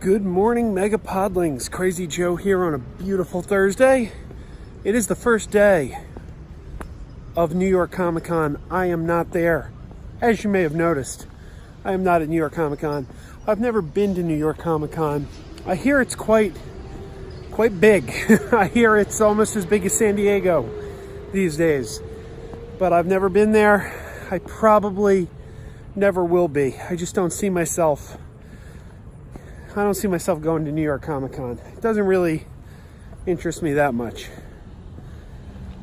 Good morning, MegaPodlings. Krazy Joe here on a beautiful Thursday. It is the first day of New York Comic Con. I am not there. As you may have noticed, I am not at New York Comic Con. I've never been to New York Comic Con. I hear it's quite big. I hear it's almost as big as San Diego these days. But I've never been there. I probably never will be. I just don't see myself going to New York Comic Con. It doesn't really interest me that much.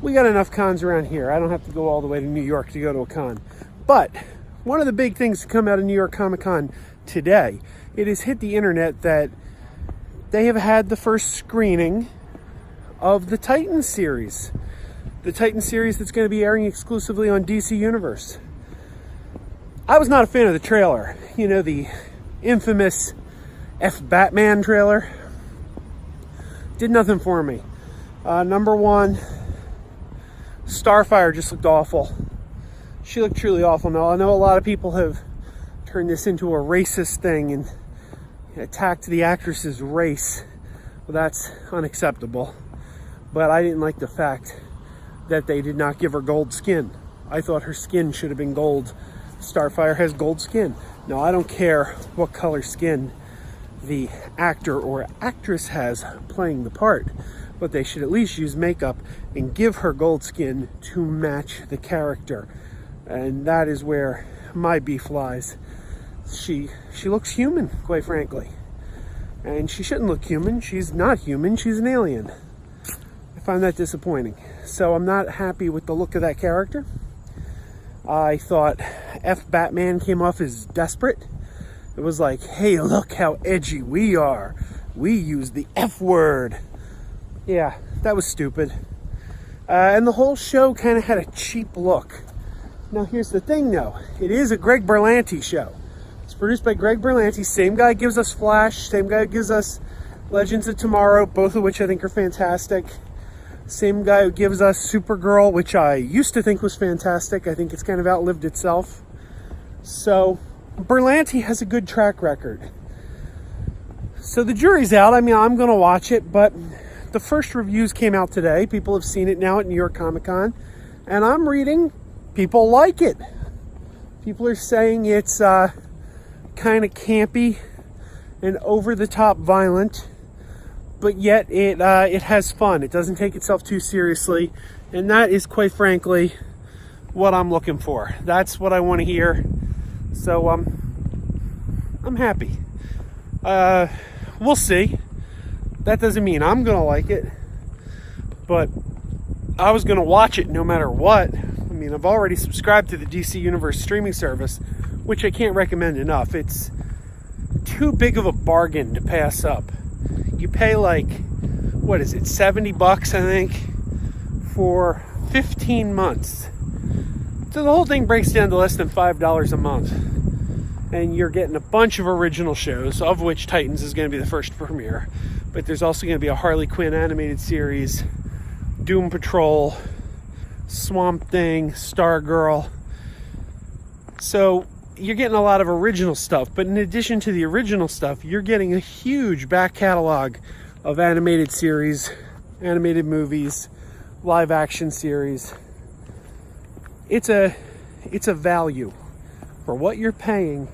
We got enough cons around here. I don't have to go all the way to New York to go to a con. But one of the big things to come out of New York Comic Con today, it has hit the internet that they have had the first screening of the Titans series. The Titans series that's going to be airing exclusively on DC Universe. I was not a fan of the trailer. You know, the infamous Batman trailer. Did nothing for me. Number one, Starfire just looked awful. She looked truly awful. Now, I know a lot of people have turned this into a racist thing and attacked the actress's race. Well, that's unacceptable. But I didn't like the fact that they did not give her gold skin. I thought her skin should have been gold. Starfire has gold skin. Now, I don't care what color skin the actor or actress has playing the part, but they should at least use makeup and give her gold skin to match the character. And that is where my beef lies. She looks human, quite frankly. And she shouldn't look human. She's not human. She's an alien. I find that disappointing. So I'm not happy with the look of that character. I thought Batman came off as desperate. It was like, hey, look how edgy we are. We use the F word. Yeah, that was stupid. And the whole show kind of had a cheap look. Now, here's the thing, though. It is a Greg Berlanti show. It's produced by Greg Berlanti. Same guy gives us Flash. Same guy gives us Legends of Tomorrow, both of which I think are fantastic. Same guy who gives us Supergirl, which I used to think was fantastic. I think it's kind of outlived itself. So Berlanti has a good track record. So the jury's out. I mean, I'm going to watch it, but the first reviews came out today. People have seen it now at New York Comic Con, and I'm reading people like it. People are saying it's kind of campy and over-the-top violent, but yet it has fun. It doesn't take itself too seriously, and that is, quite frankly, what I'm looking for. That's what I want to hear. So I'm happy. We'll see. That doesn't mean I'm gonna like it, but I was gonna watch it no matter what. I mean, I've already subscribed to the DC Universe streaming service, which I can't recommend enough. It's too big of a bargain to pass up. You pay like, what is it, $70, I think, for 15 months. So the whole thing breaks down to less than $5 a month. And you're getting a bunch of original shows, of which Titans is going to be the first premiere. But there's also going to be a Harley Quinn animated series, Doom Patrol, Swamp Thing, Stargirl. So you're getting a lot of original stuff. But in addition to the original stuff, you're getting a huge back catalog of animated series, animated movies, live action series. It's a value. For what you're paying,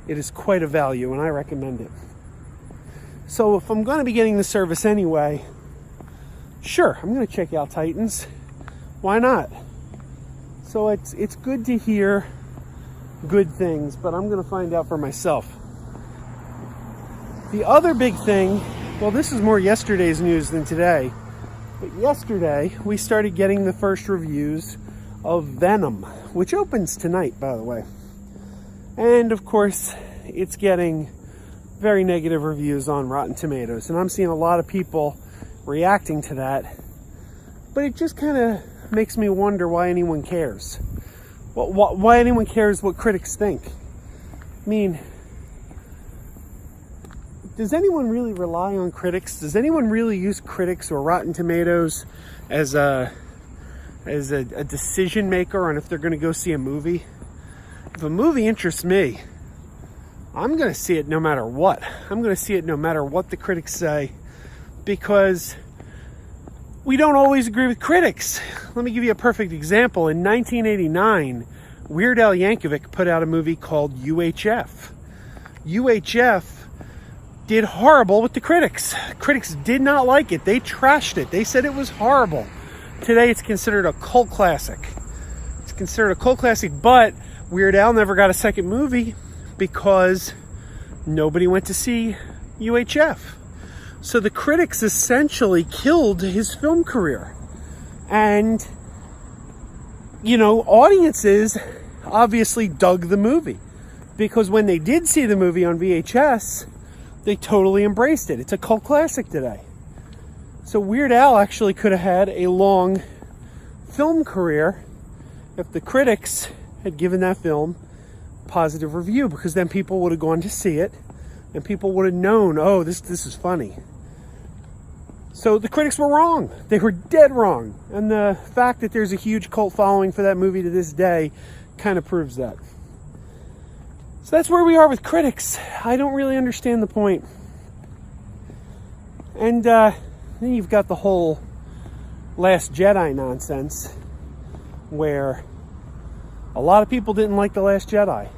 it is quite a value, and I recommend it. So if I'm going to be getting the service anyway, sure, I'm going to check out Titans. Why not? So it's good to hear good things, but I'm going to find out for myself. The other big thing, well, this is more yesterday's news than today, but yesterday we started getting the first reviews of Venom, which opens tonight, by the way. And of course, it's getting very negative reviews on Rotten Tomatoes, and I'm seeing a lot of people reacting to that. But it just kind of makes me wonder why anyone cares. Why anyone cares what critics think. I mean, does anyone really rely on critics? Does anyone really use critics or Rotten Tomatoes as a decision maker on if they're going to go see a movie? If a movie interests me, I'm going to see it no matter what. I'm going to see it no matter what the critics say, because we don't always agree with critics. Let me give you a perfect example. In 1989, Weird Al Yankovic put out a movie called UHF. UHF did horrible with the critics. Critics did not like it. They trashed it. They said it was horrible. Today it's considered a cult classic. It's considered a cult classic, but Weird Al never got a second movie because nobody went to see UHF. So the critics essentially killed his film career. And, audiences obviously dug the movie, because when they did see the movie on VHS, they totally embraced it. It's a cult classic today. So Weird Al actually could have had a long film career if the critics had given that film positive review, because then people would have gone to see it and people would have known, oh, this is funny. So the critics were wrong. They were dead wrong. And the fact that there's a huge cult following for that movie to this day kind of proves that. So that's where we are with critics. I don't really understand the point. And then you've got the whole Last Jedi nonsense, where a lot of people didn't like The Last Jedi.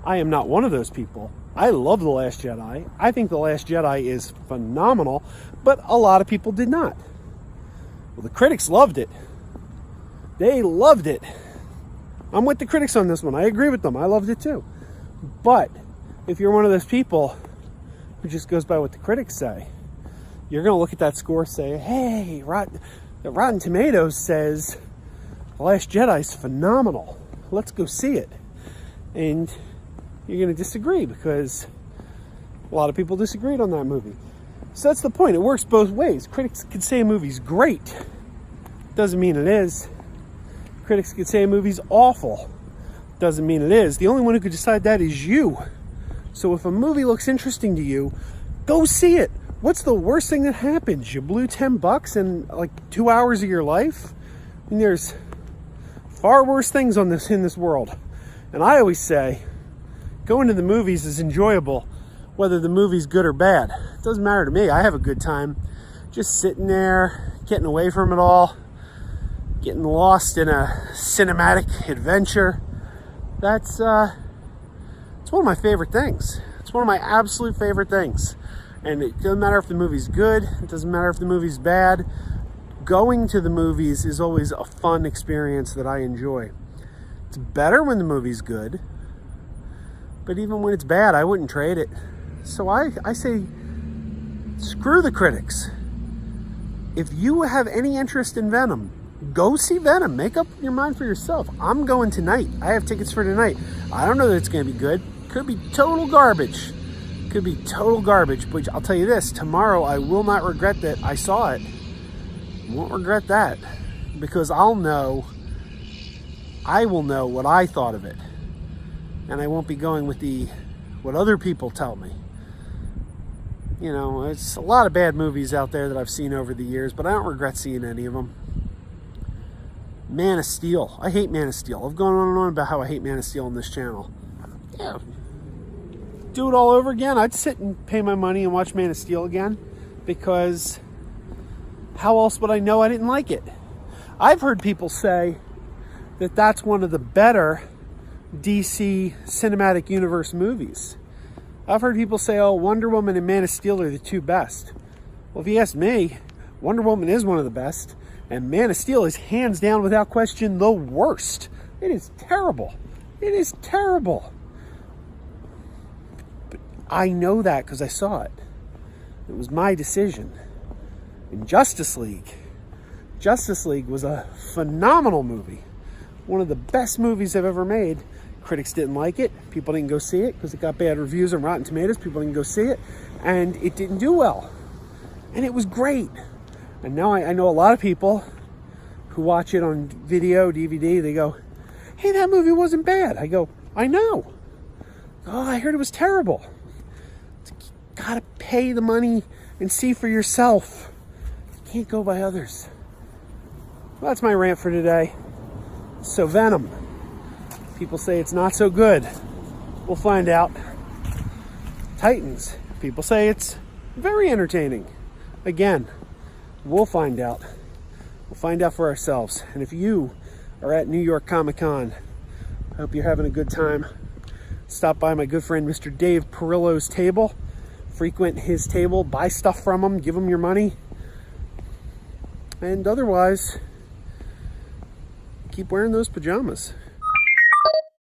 I am not one of those people. I love The Last Jedi. I think The Last Jedi is phenomenal, but a lot of people did not. Well, the critics loved it. They loved it. I'm with the critics on this one. I agree with them. I loved it too. But if you're one of those people who just goes by what the critics say, you're going to look at that score and say, hey, Rotten Tomatoes says The Last Jedi is phenomenal. Let's go see it. And you're going to disagree, because a lot of people disagreed on that movie. So that's the point. It works both ways. Critics can say a movie's great. Doesn't mean it is. Critics can say a movie's awful. Doesn't mean it is. The only one who could decide that is you. So if a movie looks interesting to you, go see it. What's the worst thing that happens? You blew $10 and like 2 hours of your life? I mean, there's far worse things in this world. And I always say, going to the movies is enjoyable, whether the movie's good or bad. It doesn't matter to me. I have a good time just sitting there, getting away from it all, getting lost in a cinematic adventure. It's one of my favorite things. It's one of my absolute favorite things. And it doesn't matter if the movie's good. It doesn't matter if the movie's bad. Going to the movies is always a fun experience that I enjoy. It's better when the movie's good, but even when it's bad, I wouldn't trade it. So I say, screw the critics. If you have any interest in Venom, go see Venom. Make up your mind for yourself. I'm going tonight. I have tickets for tonight. I don't know that it's going to be good. Could be total garbage. But I'll tell you this, tomorrow I will not regret that I saw it. Won't regret that, because I will know what I thought of it, and I won't be going with what other people tell me. It's a lot of bad movies out there that I've seen over the years, but I don't regret seeing any of them. Man of Steel. I hate Man of Steel. I've gone on and on about how I hate Man of Steel on this channel. Yeah. Do it all over again. I'd sit and pay my money and watch Man of Steel again, because how else would I know I didn't like it? I've heard people say that that's one of the better DC Cinematic Universe movies. I've heard people say, oh, Wonder Woman and Man of Steel are the two best. Well, if you ask me, Wonder Woman is one of the best, and Man of Steel is hands down, without question, the worst. It is terrible. It is terrible. But I know that because I saw it. It was my decision. In Justice League was a phenomenal movie. One of the best movies I've ever made. Critics didn't like it. People didn't go see it because it got bad reviews on Rotten Tomatoes. People didn't go see it. And it didn't do well. And it was great. And now I know a lot of people who watch it on video, DVD. They go, hey, that movie wasn't bad. I go, I know. Oh, I heard it was terrible. You gotta pay the money and see for yourself. You can't go by others. Well, that's my rant for today. So Venom. People say it's not so good. We'll find out. Titans. People say it's very entertaining. Again, we'll find out. We'll find out for ourselves. And if you are at New York Comic Con, I hope you're having a good time. Stop by my good friend Mr. Dave Perillo's table. Frequent his table, buy stuff from him, give him your money. And otherwise, keep wearing those pajamas.